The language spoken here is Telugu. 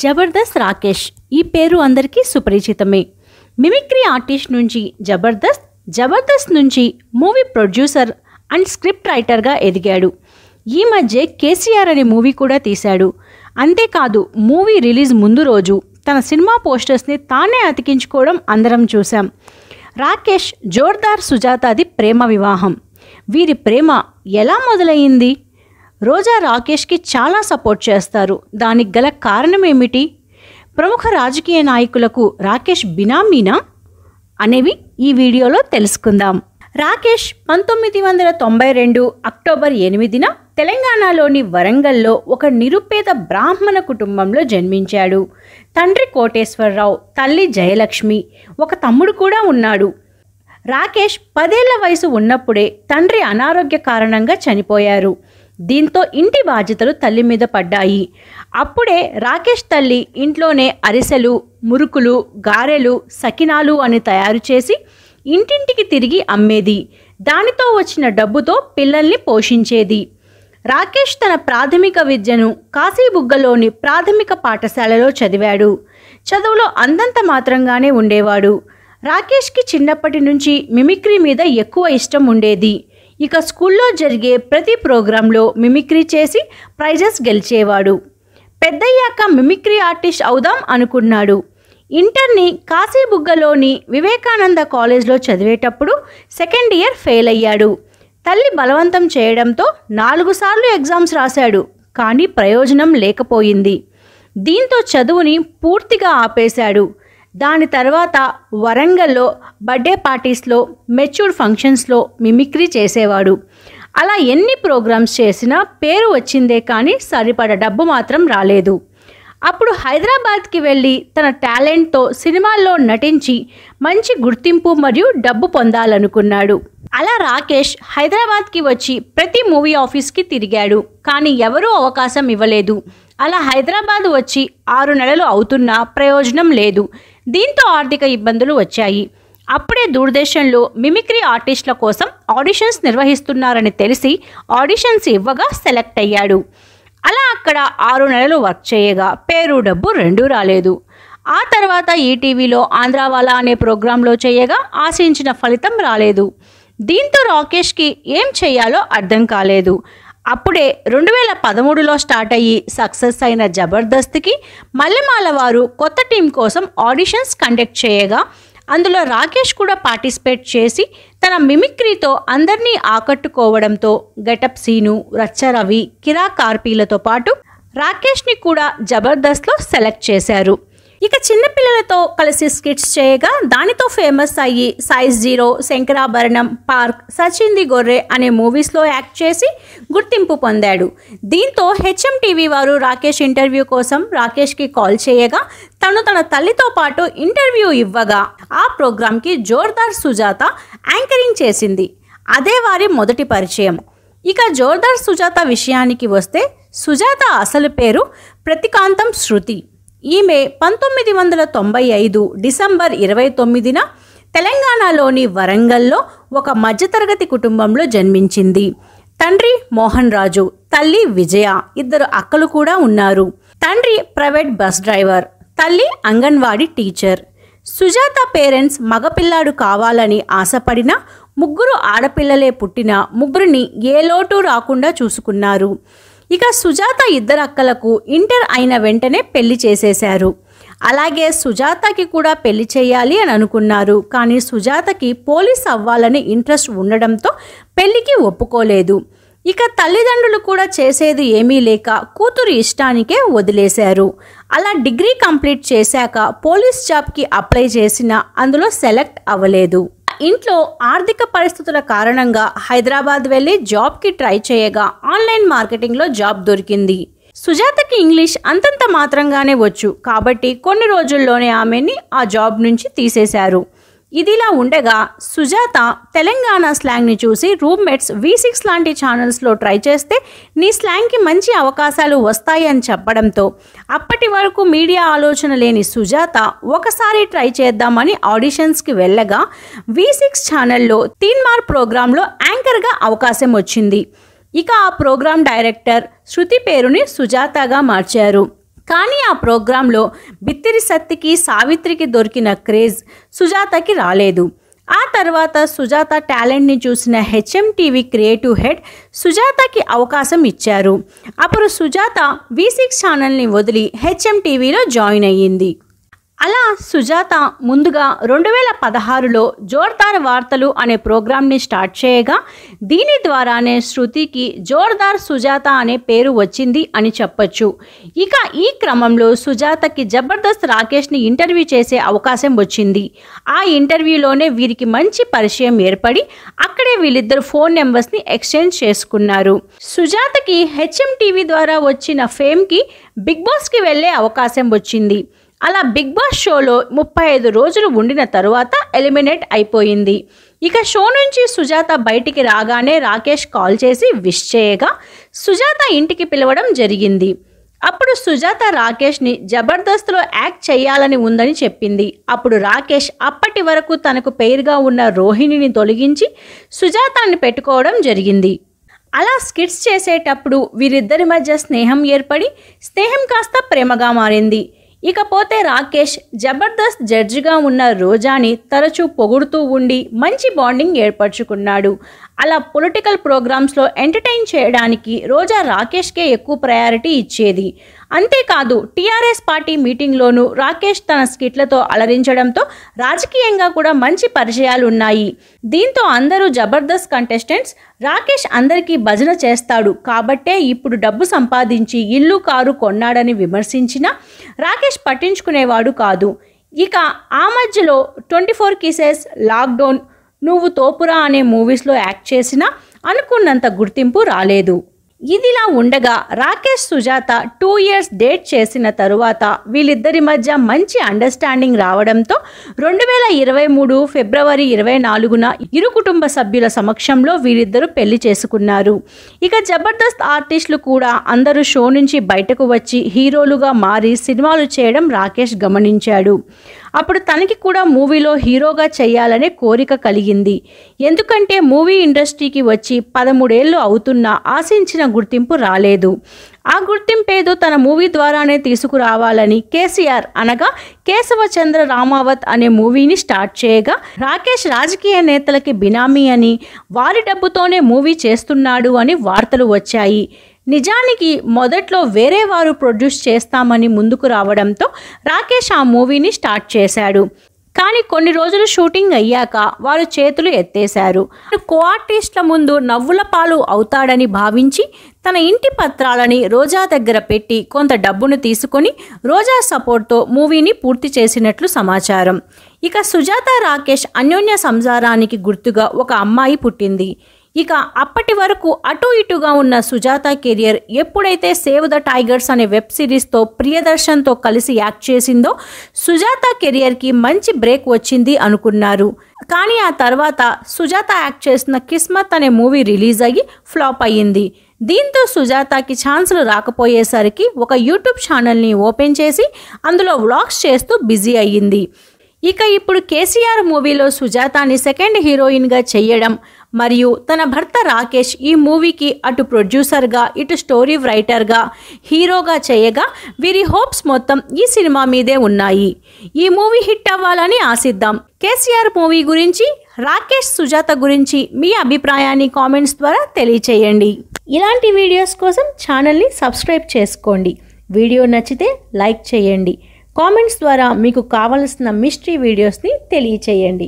జబర్దస్త్ రాకేష్ ఈ పేరు అందరికీ సుపరిచితమే. మిమిక్రీ ఆర్టిస్ట్ నుంచి జబర్దస్త్ నుంచి మూవీ ప్రొడ్యూసర్ అండ్ స్క్రిప్ట్ రైటర్గా ఎదిగాడు. ఈ మధ్య కేసీఆర్ అనే మూవీ కూడా తీశాడు. అంతేకాదు మూవీ రిలీజ్ ముందు రోజు తన సినిమా పోస్టర్స్ని తానే అతికించుకోవడం అందరం చూశాం. రాకేష్ జోర్దార్ సుజాతాది ప్రేమ వివాహం. వీరి ప్రేమ ఎలా మొదలయ్యింది? రోజా రాకేష్కి చాలా సపోర్ట్ చేస్తారు. దానికి గల కారణం ఏమిటి? ప్రముఖ రాజకీయ నాయకులకు రాకేష్ బినామీనా అనేవి ఈ వీడియోలో తెలుసుకుందాం. రాకేష్ 1992 అక్టోబర్ 8న తెలంగాణలోని వరంగల్లో ఒక నిరుపేద బ్రాహ్మణ కుటుంబంలో జన్మించాడు. తండ్రి కోటేశ్వరరావు, తల్లి జయలక్ష్మి, ఒక తమ్ముడు కూడా ఉన్నాడు. రాకేష్ 10 ఏళ్ల వయసు ఉన్నప్పుడే తండ్రి అనారోగ్య కారణంగా చనిపోయారు. దీంతో ఇంటి బాధ్యతలు తల్లి మీద పడ్డాయి. అప్పుడే రాకేష్ తల్లి ఇంట్లోనే అరిసెలు, మురుకులు, గారెలు, సకినాలు అని తయారు చేసి ఇంటింటికి తిరిగి అమ్మేది. దానితో వచ్చిన డబ్బుతో పిల్లల్ని పోషించేది. రాకేష్ తన ప్రాథమిక విద్యను కాశీబుగ్గలోని ప్రాథమిక పాఠశాలలో చదివాడు. చదువులో అందంత మాత్రంగానే ఉండేవాడు. రాకేష్కి చిన్నప్పటి నుంచి మిమిక్రీ మీద ఎక్కువ ఇష్టం ఉండేది. ఇక స్కూల్లో జరిగే ప్రతి ప్రోగ్రాంలో మిమిక్రీ చేసి ప్రైజెస్ గెలిచేవాడు. పెద్దయ్యాక మిమిక్రీ ఆర్టిస్ట్ అవుదాం అనుకున్నాడు. ఇంటర్ని కాశీబుగ్గలోని వివేకానంద కాలేజ్లో చదివేటప్పుడు సెకండ్ ఇయర్ ఫెయిల్ అయ్యాడు. తల్లి బలవంతం చేయడంతో 4 సార్లు ఎగ్జామ్స్ రాశాడు. కానీ ప్రయోజనం లేకపోయింది. దీంతో చదువుని పూర్తిగా ఆపేశాడు. దాని తర్వాత వరంగల్లో బర్త్డే పార్టీస్లో, మెచ్యూర్డ్ ఫంక్షన్స్లో మిమిక్రీ చేసేవాడు. అలా ఎన్ని ప్రోగ్రామ్స్ చేసినా పేరు వచ్చిందే కానీ సరిపడ డబ్బు మాత్రం రాలేదు. అప్పుడు హైదరాబాద్కి వెళ్ళి తన టాలెంట్తో సినిమాల్లో నటించి మంచి గుర్తింపు మరియు డబ్బు పొందాలనుకున్నాడు. అలా రాకేష్ హైదరాబాద్కి వచ్చి ప్రతి మూవీ ఆఫీస్కి తిరిగాడు. కానీ ఎవరూ అవకాశం ఇవ్వలేదు. అలా హైదరాబాద్ వచ్చి 6 నెలలు అవుతున్నా ప్రయోజనం లేదు. దీంతో ఆర్థిక ఇబ్బందులు వచ్చాయి. అప్పుడే దూరదర్శన్లో మిమిక్రీ ఆర్టిస్టుల కోసం ఆడిషన్స్ నిర్వహిస్తున్నారని తెలిసి ఆడిషన్స్ ఇవ్వగా సెలెక్ట్ అయ్యాడు. అలా అక్కడ 6 నెలలు వర్క్ చేయగా పేరు డబ్బు రెండూ రాలేదు. ఆ తర్వాత ఈటీవీలో ఆంధ్రావాలా అనే ప్రోగ్రాంలో చేయగా ఆశించిన ఫలితం రాలేదు. దీంతో రాకేష్కి ఏం చేయాలో అర్థం కాలేదు. అప్పుడే 2013లో స్టార్ట్ అయ్యి సక్సెస్ అయిన జబర్దస్త్కి మల్లెమాల వారు కొత్త టీం కోసం ఆడిషన్స్ కండక్ట్ చేయగా అందులో రాకేష్ కూడా పార్టిసిపేట్ చేసి తన మిమిక్రీతో అందరినీ ఆకట్టుకోవడంతో గెటప్ సీను, రచ్చరవి, కిరా కార్పీలతో పాటు రాకేష్ని కూడా జబర్దస్త్లో సెలెక్ట్ చేశారు. ఇక చిన్నపిల్లలతో కలిసి స్కిట్స్ చేయగా దానితో ఫేమస్ అయ్యి సైజ్ 0, శంకరాభరణం, పార్క్, సచింది గొర్రె అనే మూవీస్లో యాక్ట్ చేసి గుర్తింపు పొందాడు. దీంతో హెచ్ఎంటీవీ వారు రాకేష్ ఇంటర్వ్యూ కోసం రాకేష్కి కాల్ చేయగా తను తన తల్లితో పాటు ఇంటర్వ్యూ ఇవ్వగా ఆ ప్రోగ్రాంకి జోర్దార్ సుజాత యాంకరింగ్ చేసింది. అదే వారి మొదటి పరిచయం. ఇక జోర్దార్ సుజాత విషయానికి వస్తే సుజాత అసలు పేరు ప్రతికాంతం శృతి. ఈమె 1995 డిసెంబర్ 29న తెలంగాణలోని వరంగల్లో ఒక మధ్యతరగతి కుటుంబంలో జన్మించింది. తండ్రి మోహన్ రాజు, తల్లి విజయ, 2 అక్కలు కూడా ఉన్నారు. తండ్రి ప్రైవేట్ బస్ డ్రైవర్, తల్లి అంగన్వాడీ టీచర్. సుజాత పేరెంట్స్ మగపిల్లాడు కావాలని ఆశపడిన 3 ఆడపిల్లలే పుట్టిన 3ని ఏ లోటు రాకుండా చూసుకున్నారు. ఇక సుజాత 2 అక్కలకు ఇంటర్ అయిన వెంటనే పెళ్లి చేసేశారు. అలాగే సుజాతకి కూడా పెళ్లి చేయాలి అని అనుకున్నారు. కానీ సుజాతకి పోలీస్ అవ్వాలని ఇంట్రెస్ట్ ఉండడంతో పెళ్లికి ఒప్పుకోలేదు. ఇక తల్లిదండ్రులు కూడా చేసేది ఏమీ లేక కూతురు ఇష్టానికే వదిలేశారు. అలా డిగ్రీ కంప్లీట్ చేశాక పోలీస్ జాబ్కి అప్లై చేసినా అందులో సెలెక్ట్ అవ్వలేదు. ఇంట్లో ఆర్థిక పరిస్థితుల కారణంగా హైదరాబాద్ వెళ్ళి జాబ్కి ట్రై చేయగా ఆన్లైన్ మార్కెటింగ్లో జాబ్ దొరికింది. సుజాతకి ఇంగ్లీష్ అంతంత మాత్రంగానే వచ్చు కాబట్టి కొన్ని రోజుల్లోనే ఆమెని ఆ జాబ్ నుంచి తీసేశారు. ఇదిలా ఉండగా సుజాత తెలంగాణ స్లాంగ్ని చూసి రూమ్మేట్స్ V6 లాంటి ఛానల్స్లో ట్రై చేస్తే నీ స్లాంగ్కి మంచి అవకాశాలు వస్తాయి అని చెప్పడంతో అప్పటి వరకు మీడియా ఆలోచన లేని సుజాత ఒకసారి ట్రై చేద్దామని ఆడిషన్స్కి వెళ్ళగా V6 ఛానల్లో తీన్మార్ ప్రోగ్రాంలో యాంకర్గా అవకాశం వచ్చింది. ఇక ఆ ప్రోగ్రాం డైరెక్టర్ శృతి పేరుని సుజాతగా మార్చారు. కానీ ఆ ప్రోగ్రాంలో బిత్తిరి సత్తికి సావిత్రికి దొరికిన క్రేజ్ సుజాతకి రాలేదు. ఆ తర్వాత సుజాత టాలెంట్ని చూసిన హెచ్ఎంటీవీ క్రియేటివ్ హెడ్ సుజాతకి అవకాశం ఇచ్చారు. అప్పుడు సుజాత V6 ఛానల్ని వదిలి హెచ్ఎంటీవీలో జాయిన్ అయ్యింది. అలా సుజాత ముందుగా 2016లో జోర్దార్ వార్తలు అనే ప్రోగ్రాంని స్టార్ట్ చేయగా దీని ద్వారానే శృతికి జోర్దార్ సుజాత అనే పేరు వచ్చింది అని చెప్పొచ్చు. ఇక ఈ క్రమంలో సుజాతకి జబర్దస్త్ రాకేష్ని ఇంటర్వ్యూ చేసే అవకాశం వచ్చింది. ఆ ఇంటర్వ్యూలోనే వీరికి మంచి పరిచయం ఏర్పడి అక్కడే వీళ్ళిద్దరు ఫోన్ నెంబర్స్ని ఎక్స్చేంజ్ చేసుకున్నారు. సుజాతకి హెచ్ఎంటీవీ ద్వారా వచ్చిన ఫేమ్కి బిగ్ బాస్కి వెళ్ళే అవకాశం వచ్చింది. అలా బిగ్ బాస్ షోలో 35 రోజులు ఉండిన తరువాత ఎలిమినేట్ అయిపోయింది. ఇక షో నుంచి సుజాత బయటికి రాగానే రాకేష్ కాల్ చేసి విష్ చేయగా సుజాత ఇంటికి పిలవడం జరిగింది. అప్పుడు సుజాత రాకేష్ని జబర్దస్త్లో యాక్ట్ చేయాలని ఉందని చెప్పింది. అప్పుడు రాకేష్ అప్పటి వరకు తనకు పేరుగా ఉన్న రోహిణిని తొలగించి సుజాతని పెట్టుకోవడం జరిగింది. అలా స్కిట్స్ చేసేటప్పుడు వీరిద్దరి మధ్య స్నేహం ఏర్పడి స్నేహం కాస్త ప్రేమగా మారింది. ఇకపోతే రాకేష్ జబర్దస్త్ జడ్జిగా ఉన్న రోజాని తరచూ పొగుడుతూ ఉండి మంచి బాండింగ్ ఏర్పరచుకున్నాడు. అలా పొలిటికల్ ప్రోగ్రామ్స్లో ఎంటర్టైన్ చేయడానికి రోజా రాకేష్కే ఎక్కువ ప్రయారిటీ ఇచ్చేది. అంతేకాదు టీఆర్ఎస్ పార్టీ మీటింగ్లోనూ రాకేష్ తన స్కిట్లతో అలరించడంతో రాజకీయంగా కూడా మంచి పరిచయాలు ఉన్నాయి. దీంతో అందరూ జబర్దస్త్ కంటెస్టెంట్స్ రాకేష్ అందరికీ భజన చేస్తాడు కాబట్టే ఇప్పుడు డబ్బు సంపాదించి ఇల్లు కారు కొన్నాడని విమర్శించినా రాకేష్ పట్టించుకునేవాడు కాదు. ఇక ఆ మధ్యలో 24 కేసెస్, లాక్డౌన్, నువ్వు తోపురా అనే మూవీస్లో యాక్ట్ చేసినా అనుకున్నంత గుర్తింపు రాలేదు. ఇదిలా ఉండగా రాకేష్ సుజాత 2 years డేట్ చేసిన తరువాత వీళ్ళిద్దరి మధ్య మంచి అండర్స్టాండింగ్ రావడంతో 2023 ఫిబ్రవరి 24న ఇరు కుటుంబ సభ్యుల సమక్షంలో వీరిద్దరూ పెళ్లి చేసుకున్నారు. ఇక జబర్దస్త్ ఆర్టిస్టులు కూడా అందరూ షో నుంచి బయటకు వచ్చి హీరోలుగా మారి సినిమాలు చేయడం రాకేష్ గమనించాడు. అప్పుడు తనకి కూడా మూవీలో హీరోగా చేయాలనే కోరిక కలిగింది. ఎందుకంటే మూవీ ఇండస్ట్రీకి వచ్చి 13 ఏళ్ళు అవుతున్నా ఆశించిన గుర్తింపు రాలేదు. ఆ గుర్తింపేదో తన మూవీ ద్వారానే తీసుకురావాలని కేసీఆర్ అనగా కేశవచంద్ర రామావత్ అనే మూవీని స్టార్ట్ చేయగా రాకేష్ రాజకీయ నేతలకి బినామీ అని వారి డబ్బుతోనే మూవీ చేస్తున్నాడు అని వార్తలు వచ్చాయి. నిజానికి మొదట్లో వేరే వారు ప్రొడ్యూస్ చేస్తామని ముందుకు రావడంతో రాకేష్ ఆ మూవీని స్టార్ట్ చేశాడు. కానీ కొన్ని రోజులు షూటింగ్ అయ్యాక వారు చేతులు ఎత్తేశారు. కో ఆర్టిస్టుల ముందు నవ్వుల పాలు అవుతాడని భావించి తన ఇంటి పత్రాలని రోజా దగ్గర పెట్టి కొంత డబ్బును తీసుకొని రోజా సపోర్ట్తో మూవీని పూర్తి చేసినట్లు సమాచారం. ఇక సుజాత రాకేష్ అన్యోన్య సంసారానికి గుర్తుగా ఒక అమ్మాయి పుట్టింది. ఇక అప్పటి వరకు అటు ఇటుగా ఉన్న సుజాత కెరియర్ ఎప్పుడైతే సేవ్ ద టైగర్స్ అనే వెబ్ సిరీస్తో ప్రియదర్శన్తో కలిసి యాక్ట్ చేసిందో సుజాత కెరియర్కి మంచి బ్రేక్ వచ్చింది అనుకున్నారు. కానీ ఆ తర్వాత సుజాత యాక్ట్ చేసిన కిస్మత్ అనే మూవీ రిలీజ్ అయ్యి ఫ్లాప్ అయ్యింది. దీంతో సుజాతకి ఛాన్సులు రాకపోయేసరికి ఒక యూట్యూబ్ ఛానల్ని ఓపెన్ చేసి అందులో వ్లాగ్స్ చేస్తూ బిజీ అయ్యింది. ఇక ఇప్పుడు కేసీఆర్ మూవీలో సుజాతని సెకండ్ హీరోయిన్గా చెయ్యడం మరియు తన భర్త రాకేష్ ఈ మూవీకి అటు ప్రొడ్యూసర్గా ఇటు స్టోరీ రైటర్గా హీరోగా చేయగా వీరి హోప్స్ మొత్తం ఈ సినిమా మీదే ఉన్నాయి. ఈ మూవీ హిట్ అవ్వాలని ఆశిద్దాం. కేసీఆర్ మూవీ గురించి, రాకేష్ సుజాత గురించి మీ అభిప్రాయాన్ని కామెంట్స్ ద్వారా తెలియచేయండి. ఇలాంటి వీడియోస్ కోసం ఛానల్ని సబ్స్క్రైబ్ చేసుకోండి. వీడియో నచ్చితే లైక్ చేయండి. కామెంట్స్ ద్వారా మీకు కావలసిన మిస్టరీ వీడియోస్ని తెలియచేయండి.